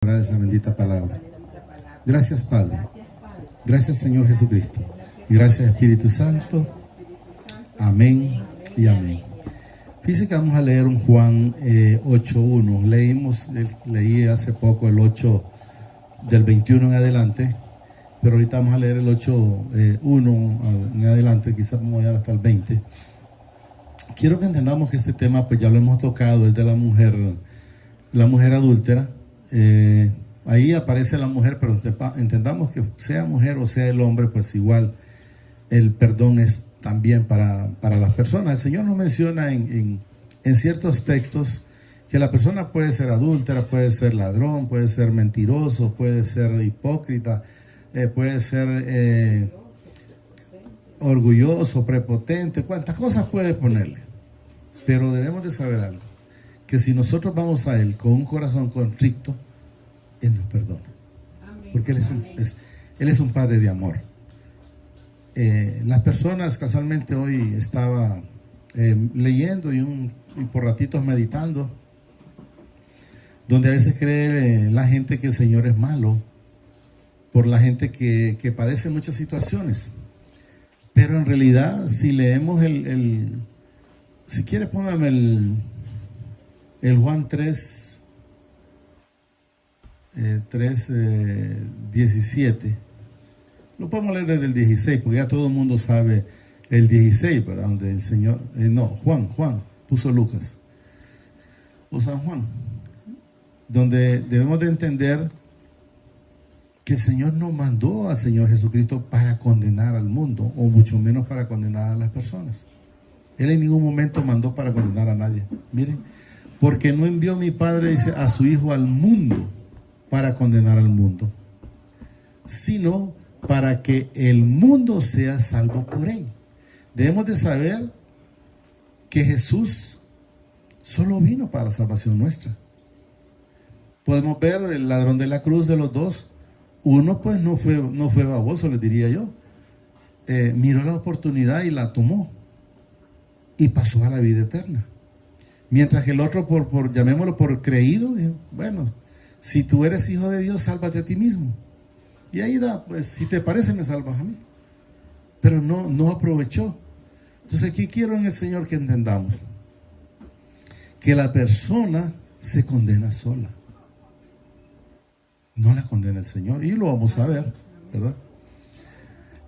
Esa bendita palabra. Gracias, Padre. Gracias, Señor Jesucristo. Y gracias, Espíritu Santo. Amén y amén. Fíjense que vamos a leer un Juan 8.1. Leí hace poco el 8 del 21 en adelante, pero ahorita vamos a leer el 8.1 en adelante, quizás vamos a llegar hasta el 20. Quiero que entendamos que este tema, pues ya lo hemos tocado, es de la mujer adúltera. Ahí aparece la mujer, pero entendamos que sea mujer o sea el hombre, pues igual el perdón es también para las personas. El Señor nos menciona en ciertos textos que la persona puede ser adúltera, puede ser ladrón, puede ser mentiroso, puede ser hipócrita, puede ser orgulloso, prepotente, cuántas cosas puede ponerle. Pero debemos de saber algo, que si nosotros vamos a Él con un corazón contrito, Él nos perdona. Porque Él es un Padre de amor. Las personas, casualmente hoy estaba leyendo y por ratitos meditando, donde a veces cree la gente que el Señor es malo, por la gente que padece muchas situaciones. Pero en realidad, si leemos si quiere póngame el Juan 3:17. Lo podemos leer desde el 16, porque ya todo el mundo sabe el 16, ¿verdad? Donde el Señor, Juan puso Lucas, o San Juan, donde debemos de entender que el Señor no mandó al Señor Jesucristo para condenar al mundo, o mucho menos para condenar a las personas. Él en ningún momento mandó para condenar a nadie. Miren, porque no envió mi Padre, dice, a su Hijo al mundo para condenar al mundo, sino para que el mundo sea salvo por Él. Debemos de saber que Jesús solo vino para la salvación nuestra. Podemos ver el ladrón de la cruz de los dos. Uno pues no fue baboso, les diría yo. Miró la oportunidad y la tomó y pasó a la vida eterna. Mientras que el otro, llamémoslo por creído, dijo, bueno, si tú eres hijo de Dios, sálvate a ti mismo. Y ahí pues si te parece, me salvas a mí. Pero no aprovechó. Entonces, ¿qué quiero en el Señor que entendamos? Que la persona se condena sola. No la condena el Señor. Y lo vamos a ver, ¿verdad?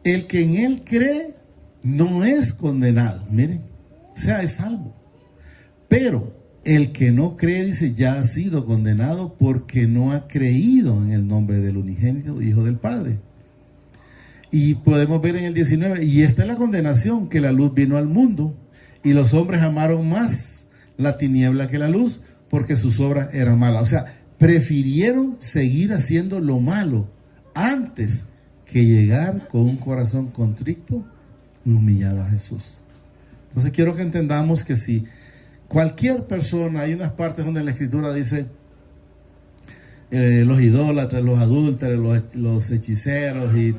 El que en Él cree no es condenado. Miren, o sea, es salvo. Pero el que no cree, dice, ya ha sido condenado porque no ha creído en el nombre del unigénito Hijo del Padre. Y podemos ver en el 19, y esta es la condenación, que la luz vino al mundo, y los hombres amaron más la tiniebla que la luz, porque sus obras eran malas. O sea, prefirieron seguir haciendo lo malo antes que llegar con un corazón contrito y humillado a Jesús. Entonces quiero que entendamos que si cualquier persona, hay unas partes donde la Escritura dice los idólatras, los adúlteros, los hechiceros, y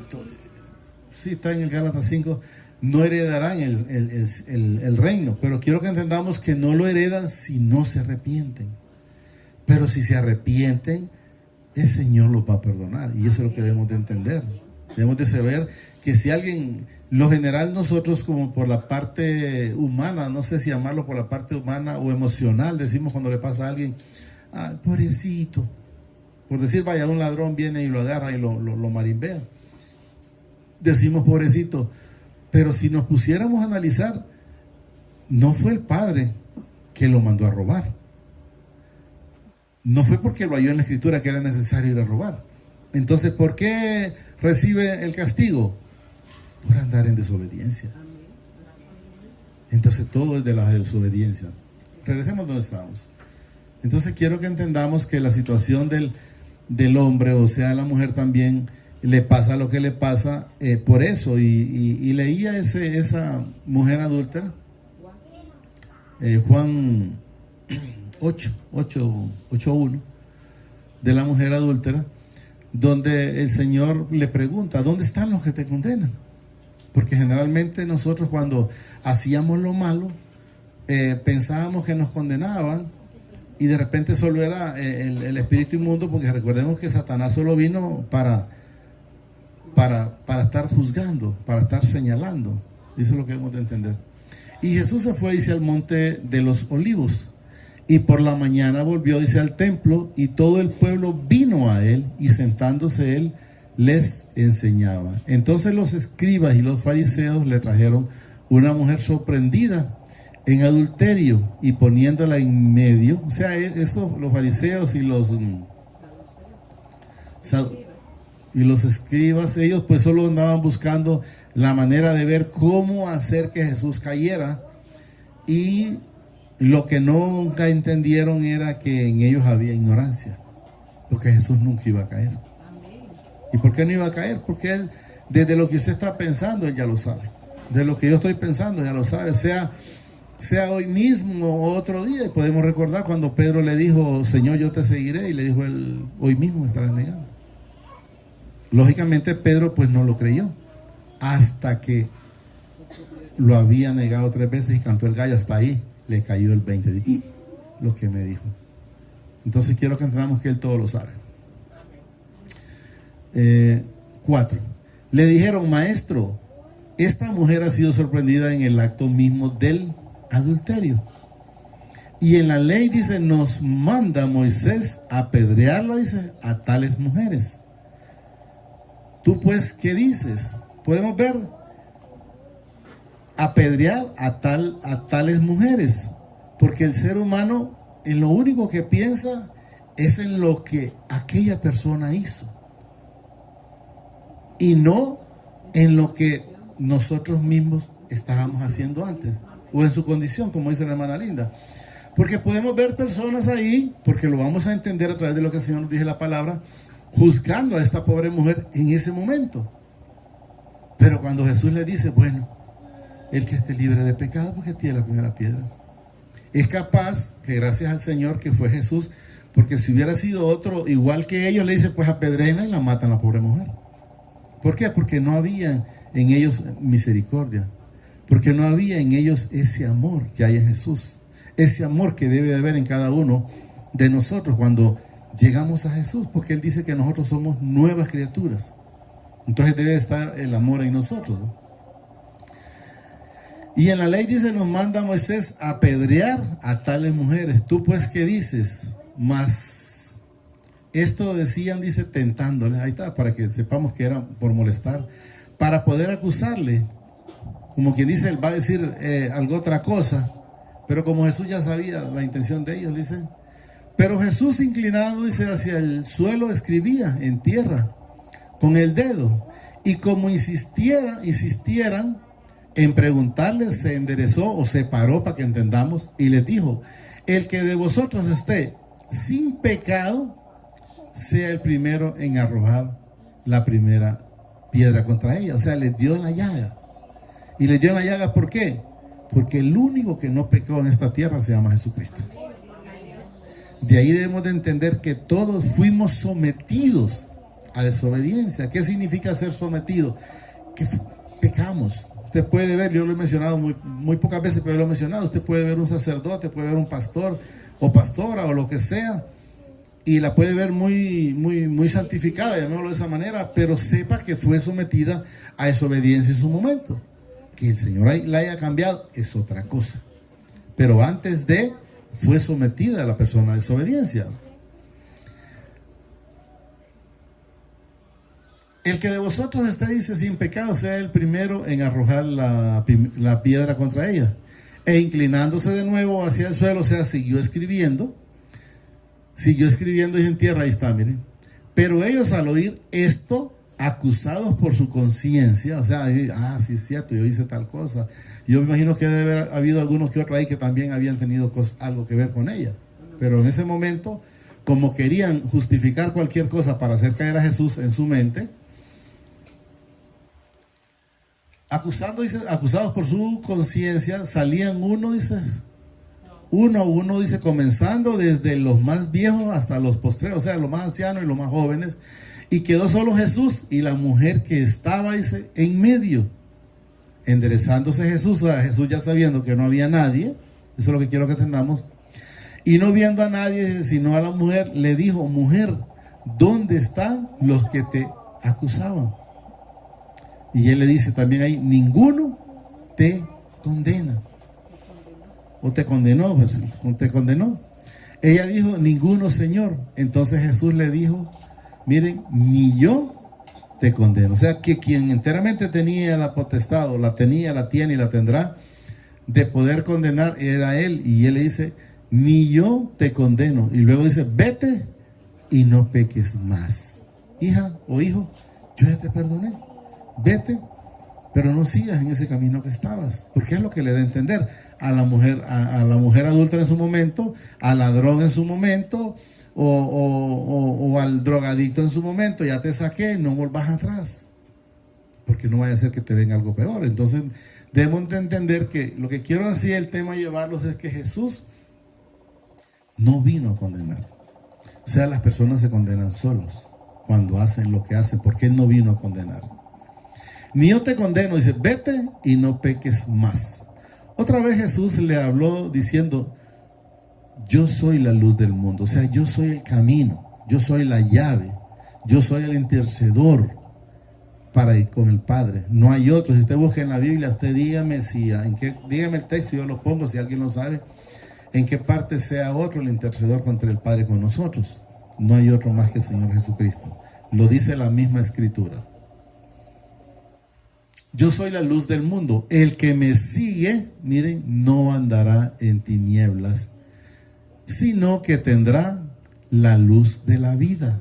sí está en el Gálatas 5, no heredarán el reino. Pero quiero que entendamos que no lo heredan si no se arrepienten. Pero si se arrepienten, el Señor los va a perdonar. Y eso es lo que debemos de entender. Debemos de saber que si alguien, lo general nosotros como por la parte humana, no sé si llamarlo por la parte humana o emocional, decimos cuando le pasa a alguien, pobrecito. Por decir, vaya, un ladrón viene y lo agarra y lo marimbea. Decimos pobrecito. Pero si nos pusiéramos a analizar, no fue el padre que lo mandó a robar. No fue porque lo halló en la Escritura que era necesario ir a robar. Entonces, ¿por qué recibe el castigo? Por andar en desobediencia. Entonces todo es de la desobediencia. Regresemos donde estábamos. Entonces quiero que entendamos que la situación del hombre, o sea la mujer también, le pasa lo que le pasa por eso. Y leía esa mujer adúltera, Juan 8.1, de la mujer adúltera, donde el Señor le pregunta, ¿dónde están los que te condenan? Porque generalmente nosotros cuando hacíamos lo malo, pensábamos que nos condenaban y de repente solo era el espíritu inmundo, porque recordemos que Satanás solo vino para estar juzgando, para estar señalando. Eso es lo que debemos de entender. Y Jesús se fue, dice, al monte de los olivos, y por la mañana volvió, dice, al templo, y todo el pueblo vino a él, y sentándose él les enseñaba. Entonces los escribas y los fariseos le trajeron una mujer sorprendida en adulterio, y poniéndola en medio. O sea, esto, los fariseos y los escribas, ellos pues solo andaban buscando la manera de ver cómo hacer que Jesús cayera, y lo que nunca entendieron era que en ellos había ignorancia, porque Jesús nunca iba a caer. ¿Y por qué no iba a caer? Porque Él, desde lo que usted está pensando, Él ya lo sabe. De lo que yo estoy pensando, ya lo sabe. Sea hoy mismo o otro día. Y podemos recordar cuando Pedro le dijo, Señor, yo te seguiré. Y le dijo él, hoy mismo me estarás negando. Lógicamente Pedro pues no lo creyó, hasta que lo había negado 3 veces y cantó el gallo. Hasta ahí le cayó el 20. Y lo que me dijo. Entonces quiero que entendamos que Él todo lo sabe. 4. Le dijeron, maestro, esta mujer ha sido sorprendida en el acto mismo del adulterio. Y en la ley, dice, nos manda Moisés a apedrearla, dice, a tales mujeres. Tú pues, ¿qué dices? Podemos ver, apedrear a tales mujeres, porque el ser humano en lo único que piensa es en lo que aquella persona hizo, y no en lo que nosotros mismos estábamos haciendo antes, o en su condición, como dice la hermana Linda. Porque podemos ver personas ahí, porque lo vamos a entender a través de lo que el Señor nos dice la palabra, juzgando a esta pobre mujer en ese momento. Pero cuando Jesús le dice, bueno, el que esté libre de pecado, porque tiene la primera piedra. Es capaz que gracias al Señor que fue Jesús, porque si hubiera sido otro igual que ellos, le dice, pues apedréenla y la matan a la pobre mujer. ¿Por qué? Porque no había en ellos misericordia, porque no había en ellos ese amor que hay en Jesús, ese amor que debe de haber en cada uno de nosotros cuando llegamos a Jesús, porque Él dice que nosotros somos nuevas criaturas. Entonces debe estar el amor en nosotros, ¿no? Y en la ley dice, nos manda Moisés a apedrear a tales mujeres. Tú pues, ¿qué dices? Mas esto decían, dice, tentándole. Ahí está, para que sepamos que era por molestar, para poder acusarle. Como quien dice, él va a decir algo otra cosa, pero como Jesús ya sabía la intención de ellos, dice. Pero Jesús, inclinado, dice, hacia el suelo, escribía en tierra con el dedo, y como insistieran en preguntarle, se enderezó o se paró, para que entendamos, y les dijo, el que de vosotros esté sin pecado, sea el primero en arrojar la primera piedra contra ella. O sea, les dio en la llaga. Y les dio en la llaga, ¿por qué? Porque el único que no pecó en esta tierra se llama Jesucristo. De ahí debemos de entender que todos fuimos sometidos a desobediencia. ¿Qué significa ser sometido? Que pecamos. Usted puede ver, yo lo he mencionado muy pocas veces, pero lo he mencionado. Usted puede ver un sacerdote, puede ver un pastor o pastora o lo que sea, y la puede ver muy santificada, llamémoslo de esa manera, pero sepa que fue sometida a desobediencia en su momento. Que el Señor la haya cambiado es otra cosa, pero antes de, fue sometida a la persona a desobediencia. El que de vosotros esté, dice, sin pecado, sea el primero en arrojar la piedra contra ella. E inclinándose de nuevo hacia el suelo, o sea, siguió escribiendo y en tierra. Ahí está, miren. Pero ellos, al oír esto, acusados por su conciencia, o sea, sí es cierto, yo hice tal cosa. Yo me imagino que debe haber habido algunos que otros ahí que también habían tenido algo que ver con ella. Pero en ese momento, como querían justificar cualquier cosa para hacer caer a Jesús en su mente, acusados por su conciencia, salían uno a uno, dice, comenzando desde los más viejos hasta los postreros, o sea, los más ancianos y los más jóvenes, y quedó solo Jesús y la mujer que estaba, dice, en medio. Enderezándose Jesús, o sea, Jesús ya sabiendo que no había nadie, eso es lo que quiero que entendamos, Y no viendo a nadie, sino a la mujer, le dijo, mujer, ¿dónde están los que te acusaban? Y él le dice también ahí, ninguno te condena. O te condenó, pues, te condenó. Ella dijo, ninguno, Señor. Entonces Jesús le dijo, miren, ni yo te condeno. O sea, que quien enteramente tenía la potestad, o la tenía, la tiene y la tendrá, de poder condenar, era él. Y él le dice, ni yo te condeno. Y luego dice, vete y no peques más. Hija o hijo, yo ya te perdoné. Vete, pero no sigas en ese camino que estabas. Porque es lo que le da a entender a la mujer, a la mujer adúltera en su momento, al ladrón en su momento, o al drogadicto en su momento. Ya te saqué, no volvás atrás, porque no vaya a ser que te venga algo peor. Entonces debemos de entender que lo que quiero decir, el tema llevarlos, es que Jesús no vino a condenar. O sea, las personas se condenan solos cuando hacen lo que hacen, porque Él no vino a condenar. Ni yo te condeno, dice, vete y no peques más. Otra vez Jesús le habló diciendo, yo soy la luz del mundo. O sea, yo soy el camino, yo soy la llave, yo soy el intercedor para ir con el Padre. No hay otro. Si usted busca en la Biblia, usted dígame dígame el texto, yo lo pongo si alguien lo sabe, en qué parte sea otro el intercedor contra el Padre con nosotros. No hay otro más que el Señor Jesucristo. Lo dice la misma Escritura. Yo soy la luz del mundo. El que me sigue, miren, no andará en tinieblas, sino que tendrá la luz de la vida.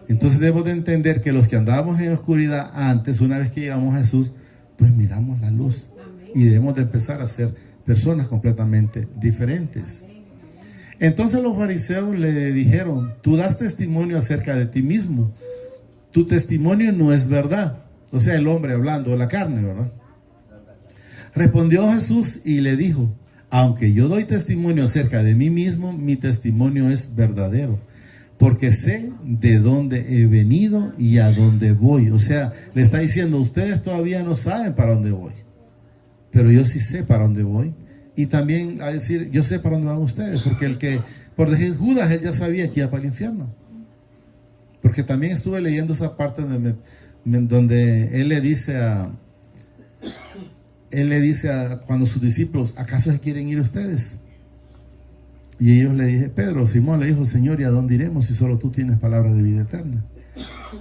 Entonces debemos de entender que los que andábamos en oscuridad antes, una vez que llegamos a Jesús, pues miramos la luz. Y debemos de empezar a ser personas completamente diferentes. Entonces los fariseos le dijeron, tú das testimonio acerca de ti mismo. Tu testimonio no es verdad. O sea, el hombre hablando, la carne, ¿verdad? Respondió Jesús y le dijo, aunque yo doy testimonio acerca de mí mismo, mi testimonio es verdadero, porque sé de dónde he venido y a dónde voy. O sea, le está diciendo, ustedes todavía no saben para dónde voy, pero yo sí sé para dónde voy. Y también a decir, yo sé para dónde van ustedes, porque por decir Judas, él ya sabía que iba para el infierno. Porque también estuve leyendo esa parte donde él le dice a cuando sus discípulos, ¿acaso se quieren ir ustedes? Y ellos le dije, Simón le dijo, Señor, ¿y a dónde iremos si solo tú tienes palabras de vida eterna?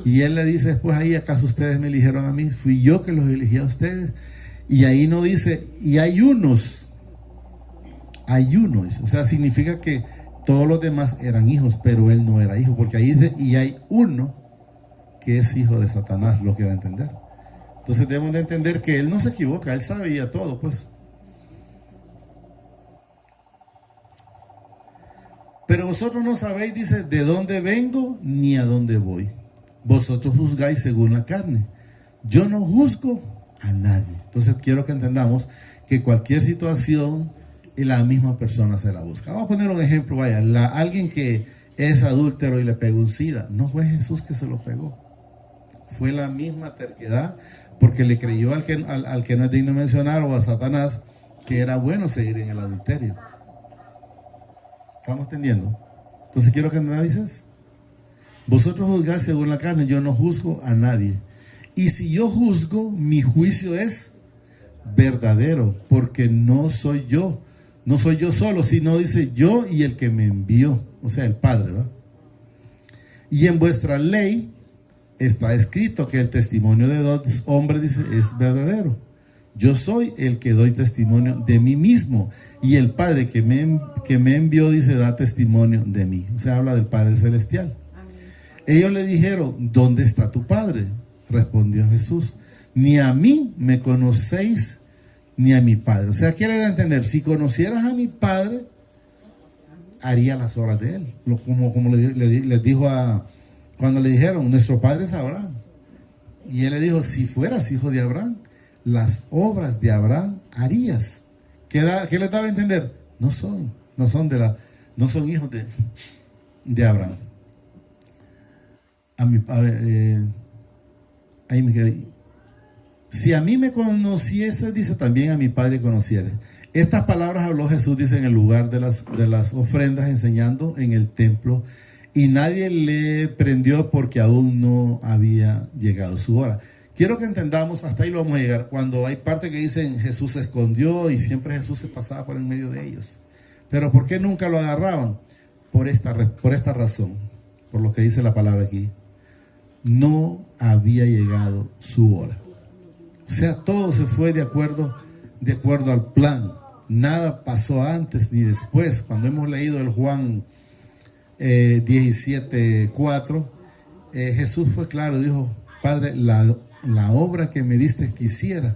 Y él le dice después ahí, ¿acaso ustedes me eligieron a mí? Fui yo que los elegí a ustedes. Y ahí no dice, y hay unos, o sea, significa que todos los demás eran hijos, pero él no era hijo, porque ahí dice, y hay uno que es hijo de Satanás, lo que da a entender. Entonces debemos de entender que él no se equivoca, él sabía todo, pues. Pero vosotros no sabéis, dice, de dónde vengo ni a dónde voy. Vosotros juzgáis según la carne. Yo no juzgo a nadie. Entonces quiero que entendamos que cualquier situación, la misma persona se la busca. Vamos a poner un ejemplo, vaya, alguien que es adúltero y le pegó un SIDA. No fue Jesús que se lo pegó. Fue la misma terquedad, porque le creyó al que no es digno de mencionar, o a Satanás, que era bueno seguir en el adulterio. ¿Estamos entendiendo? Entonces quiero que me dices, vosotros juzgáis según la carne, yo no juzgo a nadie. Y si yo juzgo, mi juicio es verdadero, porque no soy yo solo, sino dice yo y el que me envió, o sea, el Padre, ¿verdad? Y en vuestra ley está escrito que el testimonio de dos hombres, dice, es verdadero. Yo soy el que doy testimonio de mí mismo, y el Padre que me envió, dice, da testimonio de mí. O sea, habla del Padre Celestial. Amén. Ellos le dijeron, ¿dónde está tu Padre? Respondió Jesús, ni a mí me conocéis, ni a mi Padre. O sea, quiere entender, si conocieras a mi Padre, haría las obras de Él. Como les dijo cuando le dijeron, nuestro Padre es Abraham. Y Él le dijo, si fueras hijo de Abraham, las obras de Abraham harías. ¿Qué le daba a entender? No son hijos de Abraham. Ahí me quedé. Si a mí me conociese, dice, también a mi Padre conociere. Estas palabras habló Jesús, dice, en el lugar de las ofrendas, enseñando en el templo, y nadie le prendió porque aún no había llegado su hora. Quiero que entendamos, hasta ahí lo vamos a llegar, cuando hay parte que dicen Jesús se escondió y siempre Jesús se pasaba por en medio de ellos. Pero ¿por qué nunca lo agarraban? Por esta razón, por lo que dice la palabra aquí. No había llegado su hora. O sea, todo se fue de acuerdo al plan. Nada pasó antes ni después. Cuando hemos leído el Juan 17:4, Jesús fue claro, dijo: Padre, la obra que me diste que hiciera,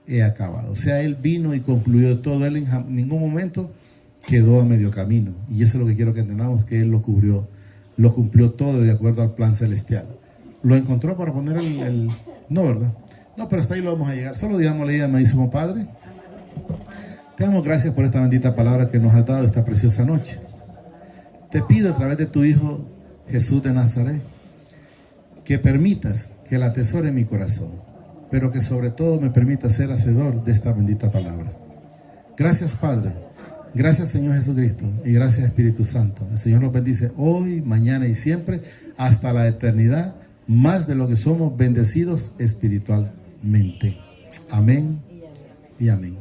he acabado. O sea, Él vino y concluyó todo. Él en ningún momento quedó a medio camino. Y eso es lo que quiero que entendamos, que Él lo cumplió todo de acuerdo al plan celestial. Lo encontró para poner no, ¿verdad? No, pero hasta ahí lo vamos a llegar. Solo digámosle, amadísimo Padre, te damos gracias por esta bendita palabra que nos has dado esta preciosa noche. Te pido a través de tu Hijo Jesús de Nazaret que permitas que la atesore en mi corazón, pero que sobre todo me permita ser hacedor de esta bendita palabra. Gracias, Padre. Gracias, Señor Jesucristo, y gracias, Espíritu Santo. El Señor nos bendice hoy, mañana y siempre, hasta la eternidad, más de lo que somos bendecidos espiritualmente. Amén y amén.